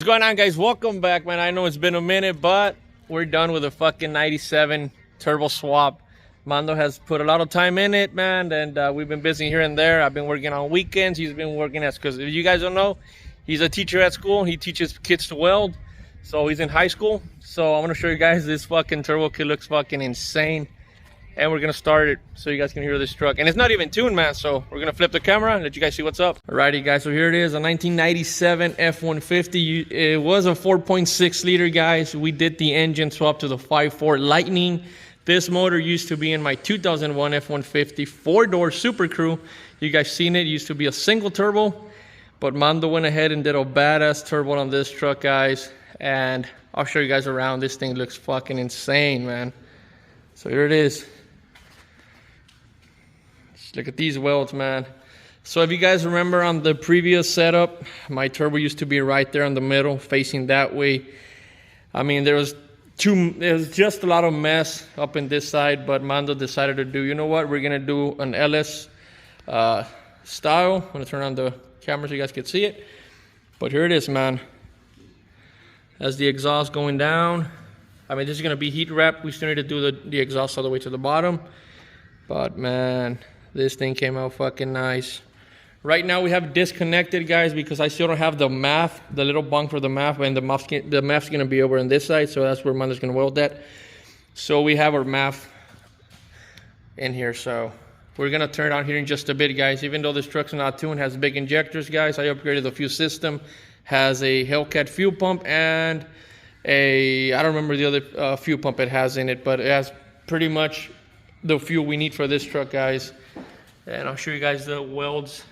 What's going on, guys? Welcome back, man. I know it's been a minute, but we're done with a fucking 97 turbo swap. Mando has put a lot of time in it, man, and we've been busy here and there. I've been working on weekends. He's been working because if you guys don't know, he's a teacher at school. He teaches kids to weld, so he's in high school. So I want to show you guys this fucking turbo kit. Looks fucking insane, and we're gonna start it so you guys can hear this truck. And it's not even tuned, man, so we're gonna flip the camera and let you guys see what's up. Alrighty, guys, so here it is, a 1997 F-150. It was a 4.6 liter, guys. We did the engine swap to the 5.4 Lightning. This motor used to be in my 2001 F-150 four-door Super Crew. You guys seen it. It used to be a single turbo, but Mando went ahead and did a badass turbo on this truck, guys, and I'll show you guys around. This thing looks fucking insane, man. So here it is. Just look at these welds, man. So if you guys remember on the previous setup, my turbo used to be right there in the middle, facing that way. I mean, there was just a lot of mess up in this side, but Mando decided to do, you know what, we're gonna do an LS style. I'm gonna turn on the camera so you guys can see it. But here it is, man. As the exhaust going down. I mean, this is gonna be heat wrapped. We still need to do the exhaust all the way to the bottom. But man, this thing came out fucking nice. Right now we have disconnected, guys, because I still don't have the MAF, the little bunk for the MAF, and the MAF's gonna be over on this side, so that's where Mando's gonna weld that. So we have our MAF in here, so we're gonna turn it on here in just a bit, guys. Even though this truck's not tuned, has big injectors, guys. I upgraded the fuel system, has a Hellcat fuel pump and I don't remember the other fuel pump it has in it, but it has pretty much the fuel we need for this truck, guys. And I'll show you guys the welds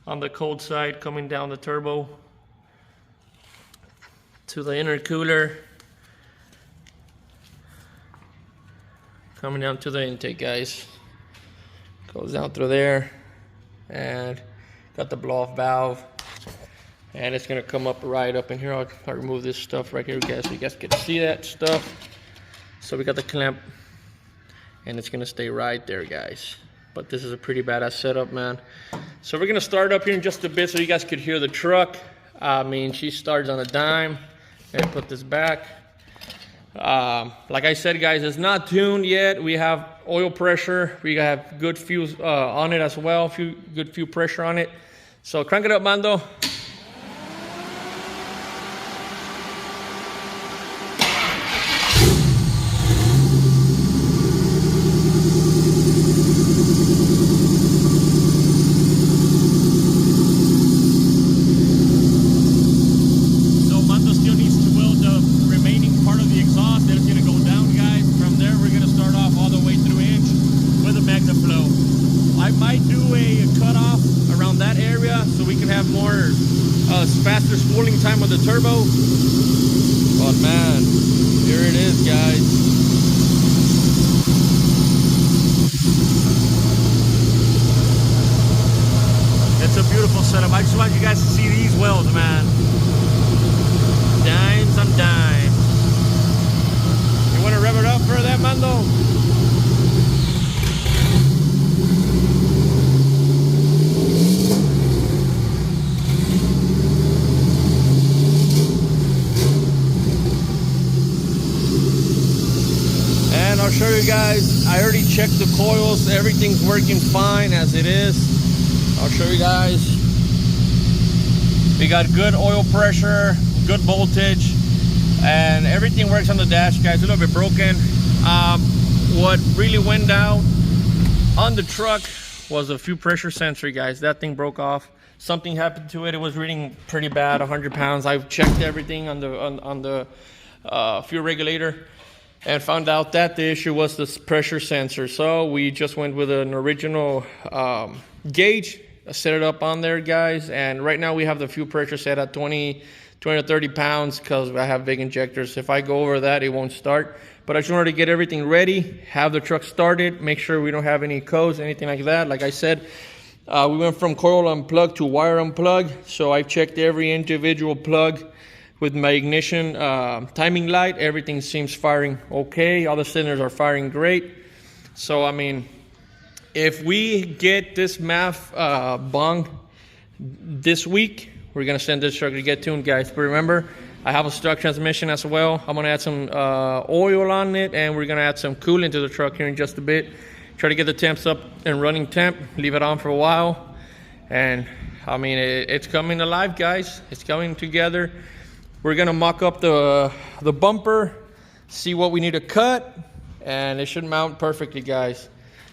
on the cold side coming down the turbo to the intercooler, coming down to the intake, guys. Goes down through there, and got the blow off valve, and it's gonna come up right up in here. I'll remove this stuff right here, guys, so you guys can see that stuff. So we got the clamp, and it's gonna stay right there, guys. But this is a pretty badass setup, man. So we're gonna start up here in just a bit so you guys could hear the truck. I mean, she starts on a dime. And put this back. Like I said, guys, it's not tuned yet. We have oil pressure. We have good fuel on it as well. Good fuel pressure on it. So crank it up, Mando. Faster spooling time with the turbo. But man, here it is, guys. It's a beautiful setup. I just want you guys to see these welds, man. Dimes on dimes. You want to rev it up for that, Mando? I'll show you guys. I already checked the coils. Everything's working fine as it is. I'll show you guys. We got good oil pressure, good voltage, and everything works on the dash, guys. A little bit broken. What really went down on the truck was a fuel pressure sensor, guys. That thing broke off. Something happened to it. It was reading pretty bad, 100 pounds. I've checked everything on the fuel regulator, and found out that the issue was this pressure sensor. So we just went with an original gauge, set it up on there, guys, and right now we have the fuel pressure set at 20 to 30 pounds because I have big injectors. If I go over that, it won't start. But I just wanted to get everything ready, have the truck started, make sure we don't have any codes, anything like that. Like I said, we went from coil unplug to wire unplug, so I've checked every individual plug with my ignition timing light. Everything seems firing okay. All the cylinders are firing great. So, I mean, if we get this MAF bung this week, we're gonna send this truck to get tuned, guys. But remember, I have a stock transmission as well. I'm gonna add some oil on it, and we're gonna add some coolant to the truck here in just a bit. Try to get the temps up and running temp, leave it on for a while. And I mean, it's coming alive, guys. It's coming together. We're gonna mock up the bumper, see what we need to cut, and it should mount perfectly, guys.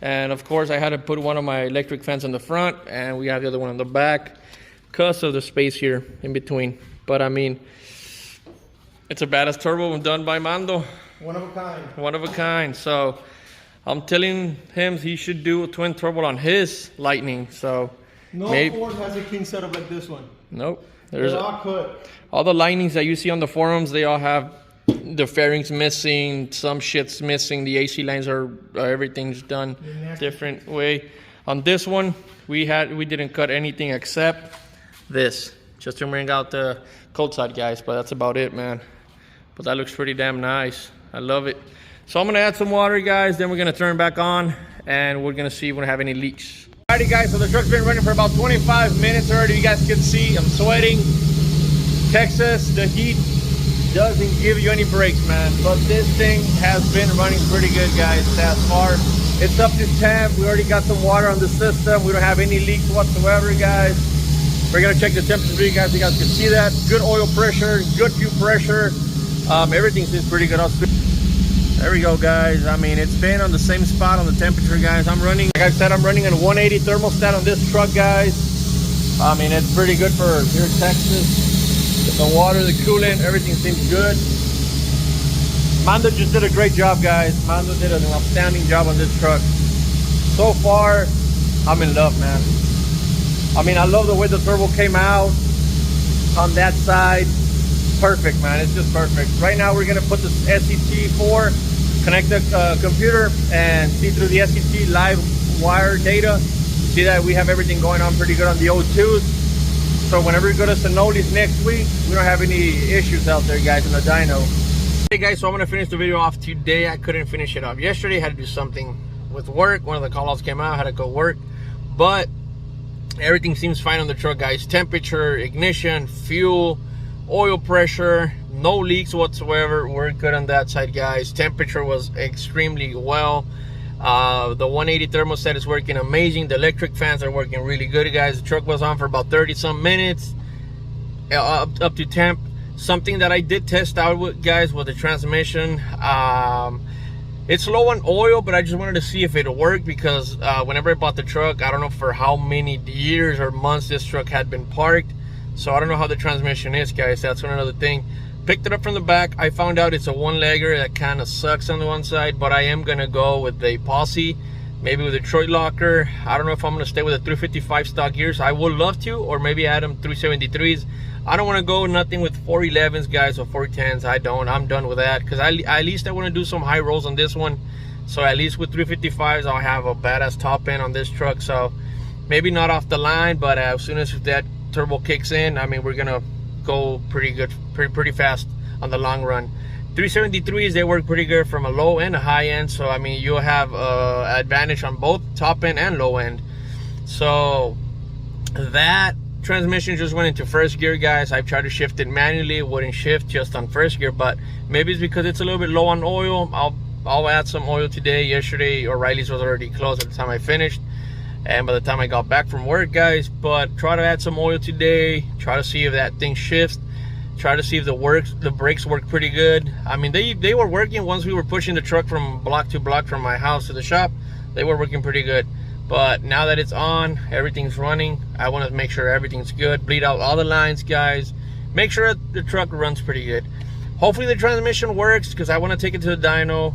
And of course, I had to put one of my electric fans on the front, and we have the other one on the back because of the space here in between. But I mean, it's a badass turbo done by Mando. One of a kind. One of a kind. So I'm telling him he should do a twin turbo on his Lightning. So no maybe Ford has a king setup like this one. Nope. They're all cut. All the Lightnings that you see on the forums, they all have the fairings missing, some shit's missing, the AC lines are everything's done different way. On this one, we didn't cut anything except this, just to bring out the cold side, guys. But that's about it, man. But that looks pretty damn nice. I love it. So I'm gonna add some water, guys, then we're gonna turn back on and we're gonna see if we have any leaks. Alrighty, guys, so the truck's been running for about 25 minutes already. You guys can see I'm sweating. Texas, the heat doesn't give you any breaks, man. But this thing has been running pretty good, guys. As far, it's up to temp. We already got some water on the system. We don't have any leaks whatsoever, guys. We're gonna check the temperature for you guys. You guys can see that. Good oil pressure, good fuel pressure. Everything seems pretty good. There we go, guys. I mean, it's been on the same spot on the temperature, guys. I'm running, like I said, I'm running a 180 thermostat on this truck, guys. I mean, it's pretty good for here in Texas. The water, the coolant, everything seems good. Mando just did a great job, guys. Mando did an outstanding job on this truck. So far, I'm in love, man. I mean, I love the way the turbo came out on that side. Perfect, man. It's just perfect. Right now, we're gonna put the SCT4, connect the computer, and see through the SCT live wire data. See that we have everything going on pretty good on the O2s. So whenever we go to Sonoli's next week, we don't have any issues out there, guys, in the dyno. Hey guys, so I'm gonna finish the video off today. I couldn't finish it off yesterday. I had to do something with work. One of the call-outs came out, I had to go work. But everything seems fine on the truck, guys. Temperature, ignition, fuel, oil pressure, no leaks whatsoever. We're good on that side, guys. Temperature was extremely well. The 180 thermostat is working amazing. The electric fans are working really good, guys. The truck was on for about 30 some minutes, up to temp. Something that I did test out with, guys, with the transmission. It's low on oil, but I just wanted to see if it worked, because whenever I bought the truck, I don't know for how many years or months this truck had been parked. So I don't know how the transmission is, guys. That's another thing. Picked it up from the back. I found out it's a one-legger that kind of sucks on the one side, but I am gonna go with a posse, maybe with a Detroit locker. I don't know if I'm gonna stay with a 355 stock gears. I would love to, or maybe add them 373s. I don't want to go nothing with 411s, guys, or 410s. I'm done with that, because at least I want to do some high rolls on this one. So at least with 355s, I'll have a badass top end on this truck. So maybe not off the line, but as soon as that turbo kicks in, I mean, we're gonna go pretty good, pretty fast on the long run. 373s, they work pretty good from a low and a high end. So I mean, you'll have advantage on both top end and low end. So that transmission just went into first gear, guys. I've tried to shift it manually, it wouldn't shift just on first gear, but maybe it's because it's a little bit low on oil. I'll add some oil today. Yesterday O'Reilly's was already closed at the time I finished, and by the time I got back from work, guys. But try to add some oil today, try to see if that thing shifts, try to see if the brakes work pretty good. I mean, they were working once we were pushing the truck from block to block from my house to the shop. They were working pretty good. But now that it's on, everything's running, I want to make sure everything's good. Bleed out all the lines, guys. Make sure the truck runs pretty good. Hopefully the transmission works, because I want to take it to the dyno.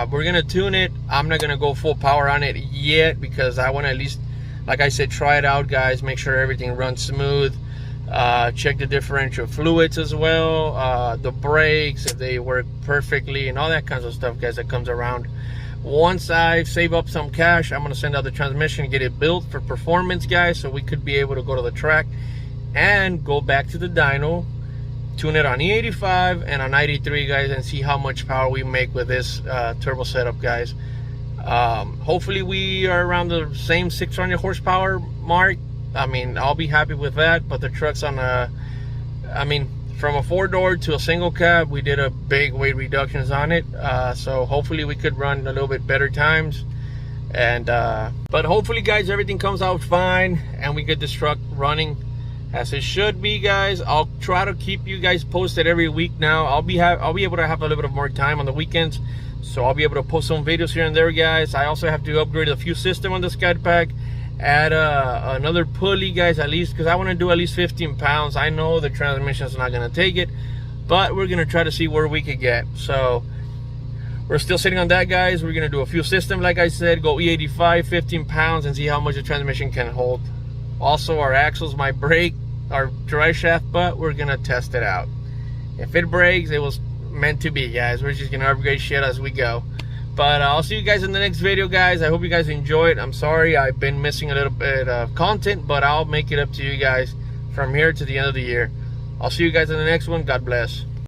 We're going to tune it. I'm not going to go full power on it yet, because I want to at least, like I said, try it out, guys. Make sure everything runs smooth. Check the differential fluids as well. The brakes, if they work perfectly, and all that kinds of stuff, guys, that comes around. Once I save up some cash, I'm going to send out the transmission and get it built for performance, guys, so we could be able to go to the track and go back to the dyno, tune it on E85 and on 93, guys, and see how much power we make with this turbo setup, guys. Hopefully we are around the same 600 horsepower mark. I mean, I'll be happy with that. But the truck's on a, I mean, from a 4-door to a single cab, we did a big weight reductions on it. So hopefully we could run a little bit better times. And but hopefully, guys, everything comes out fine and we get this truck running as it should be, guys. I'll try to keep you guys posted every week now. I'll be able to have a little bit of more time on the weekends, so I'll be able to post some videos here and there, guys. I also have to upgrade the fuel system on the Scat Pack, add another pulley, guys, at least, because I want to do at least 15 pounds. I know the transmission is not going to take it, but we're going to try to see where we could get. So we're still sitting on that, guys. We're going to do a fuel system, like I said, go E85, 15 pounds, and see how much the transmission can hold. Also, our axles might break, our drive shaft, but we're gonna test it out. If it breaks, it was meant to be, guys. We're just gonna upgrade shit as we go. But I'll see you guys in the next video, guys. I hope you guys enjoyed. I'm sorry I've been missing a little bit of content, but I'll make it up to you guys from here to the end of the year. I'll see you guys in the next one. God bless.